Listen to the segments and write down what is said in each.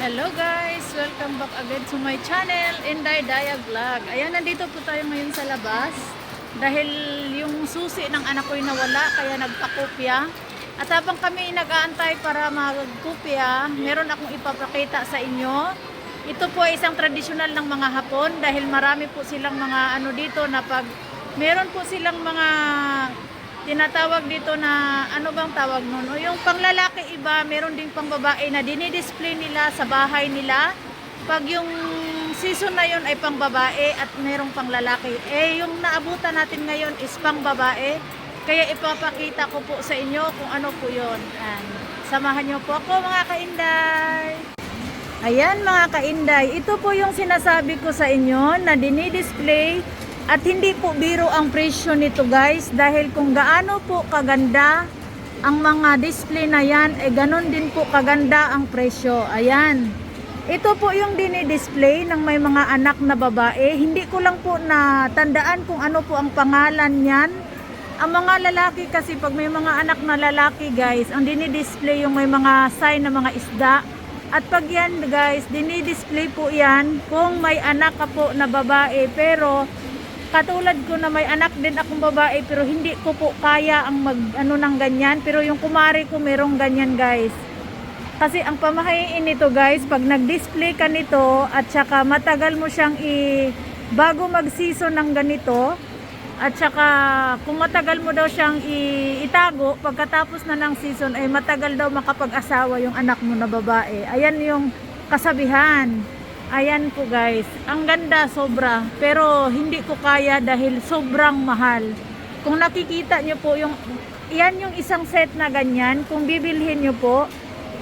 Hello guys! Welcome back again to my channel, Inday Daya Vlog. Ayan, nandito po tayo ngayon sa labas. Dahil yung susi ng anak ko'y nawala, kaya nagpakopya. At habang kami nag-aantay para magkopya, meron akong ipapakita sa inyo. Ito po ay isang tradisyonal ng mga Hapon dahil marami po silang mga dito na pag meron po silang mga tinatawag dito na ano bang tawag nun? O yung panglalaki iba, meron din pang babae na dinidisplay nila sa bahay nila. Pag yung season na yun ay pang babae at merong pang lalaki. Eh yung naabutan natin ngayon is pang babae. Kaya ipapakita ko po sa inyo kung ano po yun. Samahan nyo po ako mga kainday. Ayan mga kainday, ito po yung sinasabi ko sa inyo na dinidisplay. At hindi po biro ang presyo nito guys, dahil kung gaano po kaganda ang mga display na yan, eh ganon din po kaganda ang presyo. Ayan. Ito po yung dinidisplay ng may mga anak na babae. Hindi ko lang po natandaan kung ano po ang pangalan yan. Ang mga lalaki kasi pag may mga anak na lalaki guys, ang dinidisplay yung may mga sign na mga isda. At pag yan guys, dinidisplay po yan kung may anak ka po na babae, pero katulad ko na may anak din akong babae pero hindi ko po kaya ang ng ganyan. Pero yung kumari ko merong ganyan guys. Kasi ang pamahain nito guys, pag nag-display ka nito at saka matagal mo siyang bago mag-season ng ganito, at saka kung matagal mo daw siyang itago, pagkatapos na ng season ay matagal daw makapag-asawa yung anak mo na babae. Ayan yung kasabihan. Ayan po guys, ang ganda sobra, pero hindi ko kaya dahil sobrang mahal. Kung nakikita nyo po, yan yung isang set na ganyan, kung bibilhin nyo po,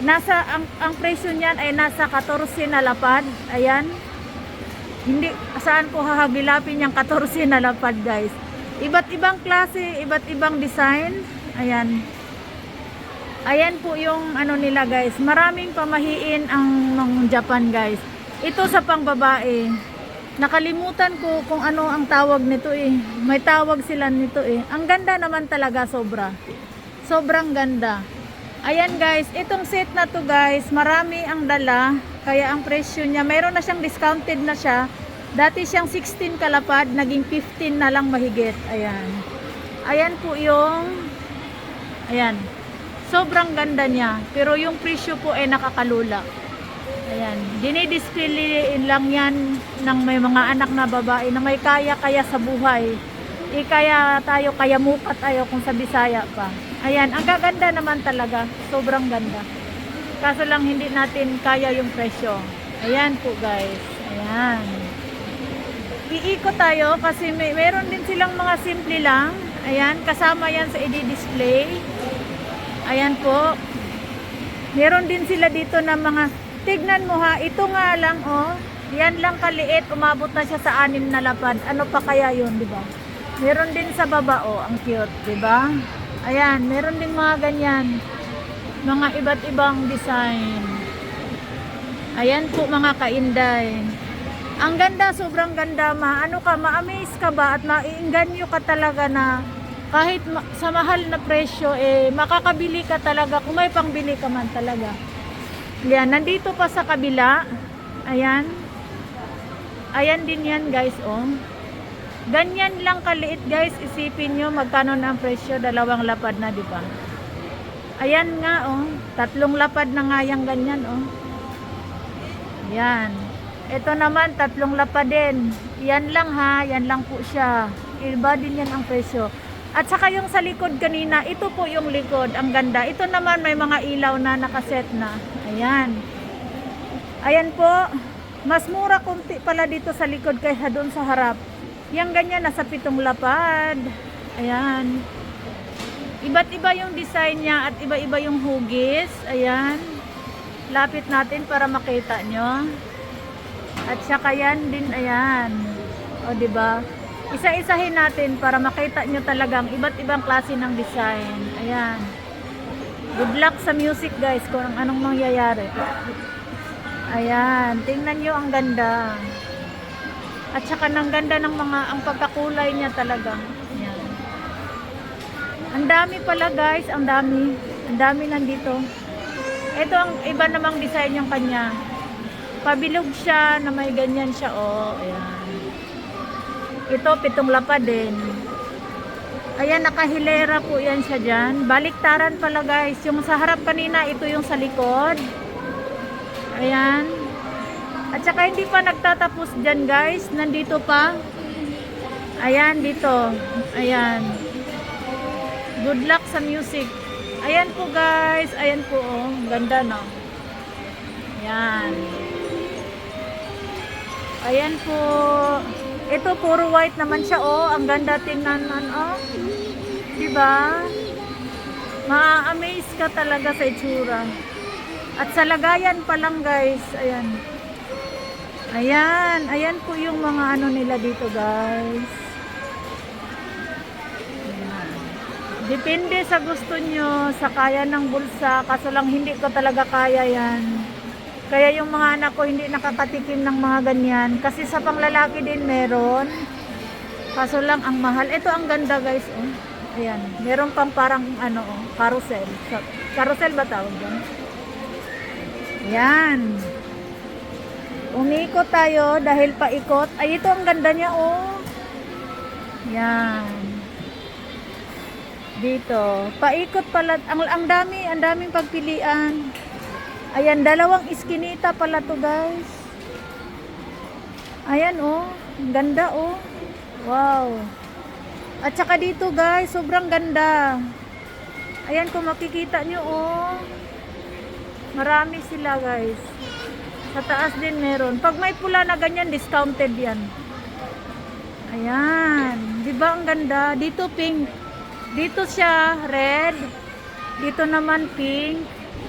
ang presyo niyan ay nasa 14 na lapad. Ayan, hindi, saan ko hahabilapin yung 14 na lapad guys. Iba't ibang klase, iba't ibang design. Ayan. Ayan po yung nila guys, maraming pamahiin ang Japan guys. Ito sa pang babae. Nakalimutan ko kung ano ang tawag nito eh. May tawag sila nito eh. Ang ganda naman talaga sobra. Sobrang ganda. Ayan guys, itong set na to guys, marami ang dala. Kaya ang presyo niya, mayroon na siyang discounted na siya. Dati siyang 16 kalapad, naging 15 na lang mahigit. Ayan. Ayan po yung ayan. Sobrang ganda niya. Pero yung presyo po ay nakakalula. Ayan, dinidisplay lang yan ng may mga anak na babae na may kaya-kaya sa buhay. Kaya tayo, kaya mukat tayo kung sa Bisaya pa. Ayan, ang gaganda naman talaga. Sobrang ganda. Kaso lang hindi natin kaya yung presyo. Ayan po guys. Ayan. Iikot tayo kasi meron din silang mga simple lang. Ayan, kasama yan sa i-display. Ayan po. Meron din sila dito na mga tignan mo ha, ito nga lang oh. Yan lang kaliit, umabot na siya sa 6 na lapad. Ano pa kaya 'yun, 'di ba? Meron din sa baba oh, ang cute, 'di ba? Ayan, meron din mga ganyan. Mga iba't ibang design. Ayan po mga kainday. Ang ganda, sobrang ganda, ma-amaze ka ba at maiinganyo ka talaga na kahit sa mahal na presyo eh makakabili ka talaga kung may pangbili ka man talaga. Yan, nandito pa sa kabila. Ayan. Ayan din yan guys, oh. Ganyan lang kaliit guys. Isipin nyo magkano na ang presyo. 2 lapad na, di ba? Ayan nga, oh. 3 lapad na nga yung ganyan, oh. Yan. Ito naman, 3 lapad din. Yan lang ha. Yan lang po siya. Iba din yan ang presyo. At saka yung sa likod kanina, ito po yung likod, ang ganda. Ito naman may mga ilaw na nakaset na. Ayan. Ayan po. Mas mura kunti pala dito sa likod kaysa doon sa harap. Yang ganyan, nasa 7 lapad. Ayan. Iba't iba yung design niya at iba-iba yung hugis. Ayan. Lapit natin para makita nyo. At saka yan din, ayan. O diba? Isa-isahin natin para makita nyo talagang iba't ibang klase ng design. Ayan. Good luck sa music guys kung anong mangyayari. Ayan. Tingnan nyo ang ganda. At saka ng ganda ng ang pagkakulay niya talaga. Ayan. Ang dami pala guys. Ang dami. Ang dami nandito. Ito ang iba namang design yung kanya. Pabilog siya na may ganyan siya, oh. Ayan. Ito, 7 lapad din. Ayan, nakahilera po yan siya dyan. Baliktaran pala guys. Yung sa harap kanina, ito yung sa likod. Ayan. At saka hindi pa nagtatapos dyan guys. Nandito pa. Ayan, dito. Ayan. Good luck sa music. Ayan po guys. Ayan po, oh. Ganda, no? Ayan. Ayan po. Ito puro white naman siya, oh. Ang ganda tingnan, oh. Diba? Ma-amaze ka talaga sa itsura. At sa lagayan pa lang, guys. Ayan. Ayan. Ayan po yung mga ano nila dito, guys. Ayan. Depende sa gusto nyo, sa kaya ng bulsa. Kaso lang hindi ko talaga kaya yan. Kaya yung mga anak ko hindi nakakatikim ng mga ganyan. Kasi sa panglalaki din meron. Kaso lang ang mahal. Ito ang ganda guys. Oh. Ayan. Meron pang parang ano, oh, carousel. Carousel ba tawag dyan? Ayan. Umikot tayo dahil paikot. Ay, ito ang ganda niya. Oh. Ayan. Dito. Paikot pala. Ang daming pagpilian. Ayan, 2 iskinita pala to guys. Ayan oh, ganda oh. Wow. At saka dito guys, sobrang ganda. Ayan kung makikita nyo oh. Marami sila guys. Sa taas din meron. Pag may pula na ganyan, discounted yan. Ayan. Diba ang ganda? Dito pink. Dito siya red. Dito naman pink.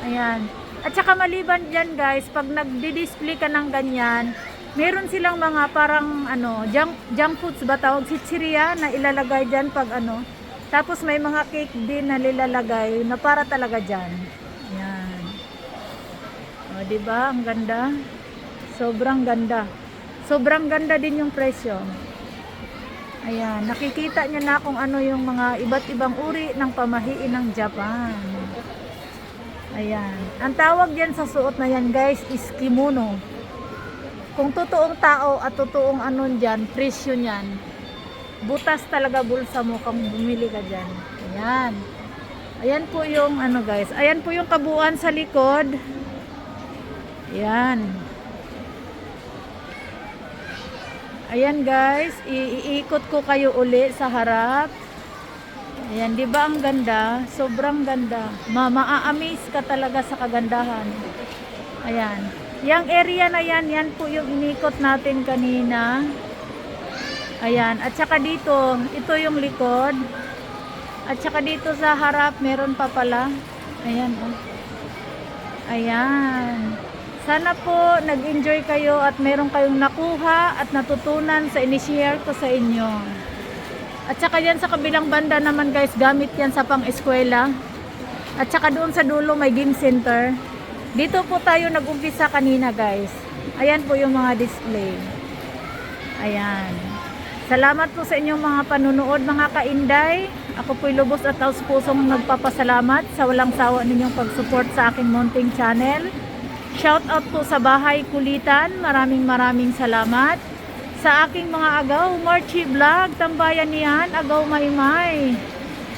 Ayan. At saka maliban dyan guys, pag nagdi-display ka ng ganyan, meron silang mga parang ano, junk foods ba tawag, chichirya na ilalagay dyan pag ano. Tapos may mga cake din na nilalagay na para talaga dyan. Yan. O, diba? Ang ganda. Sobrang ganda. Sobrang ganda din yung presyo. Ayan. Nakikita nyo na kung ano yung mga iba't ibang uri ng pamahiin ng Japan. Ayan. Ang tawag dyan sa suot na yan guys is kimono. Kung totoong tao at totoong anon dyan, presyo nyan. Butas talaga bulsa mo kung bumili ka dyan. Ayan. Ayan po yung ano guys. Ayan po yung kabuuan sa likod. Ayan. Ayan guys. Iikot ko kayo uli sa harap. Ayan, di ba ang ganda? Sobrang ganda. Ma-amaze ka talaga sa kagandahan. Ayan. Yang area na yan, yan po yung inikot natin kanina. Ayan. At saka dito, ito yung likod. At saka dito sa harap, meron pa pala. Ayan, oh. Ayan. Sana po nag-enjoy kayo at meron kayong nakuha at natutunan sa ini-share ko sa inyo. At saka yan sa kabilang banda naman guys, gamit yan sa pang-eskwela. At saka doon sa dulo may game center. Dito po tayo nag-umpisa kanina guys. Ayan po yung mga display. Ayan. Salamat po sa inyong mga panunood mga kainday. Ako po'y lubos at taos-pusong nagpapasalamat sa walang sawa ninyong pag-support sa aking munting channel. Shout out po sa Bahay Kulitan. Maraming salamat. Sa aking mga agaw, Marchie Vlog, tambayan niyan, agaw maymay.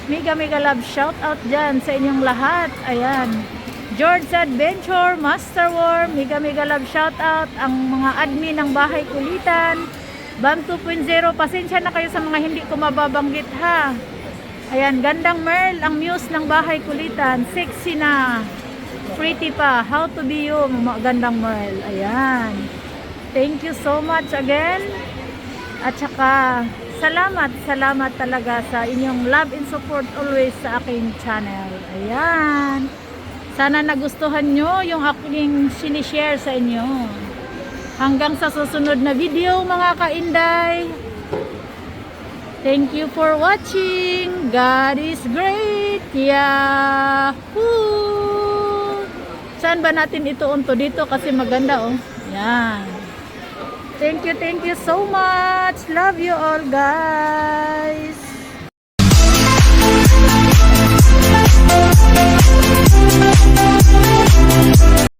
Mega love shout out dyan sa inyong lahat. Ayan. George Adventure, Master War, mega love shout out. Ang mga admin ng Bahay Kulitan. Bam 2.0, pasensya na kayo sa mga hindi ko mababanggit ha. Ayan, gandang Merl, ang muse ng Bahay Kulitan. Sexy na. Pretty pa. How to be you, gandang Merl. Ayan. Thank you so much again. At saka, salamat talaga sa inyong love and support always sa aking channel. Ayan. Sana nagustuhan nyo yung aking sinishare sa inyo. Hanggang sa susunod na video mga kainday. Thank you for watching. God is great. Yahoo! Saan ba natin ito unto? Dito kasi maganda oh. Yan. Thank you so much. Love you all guys.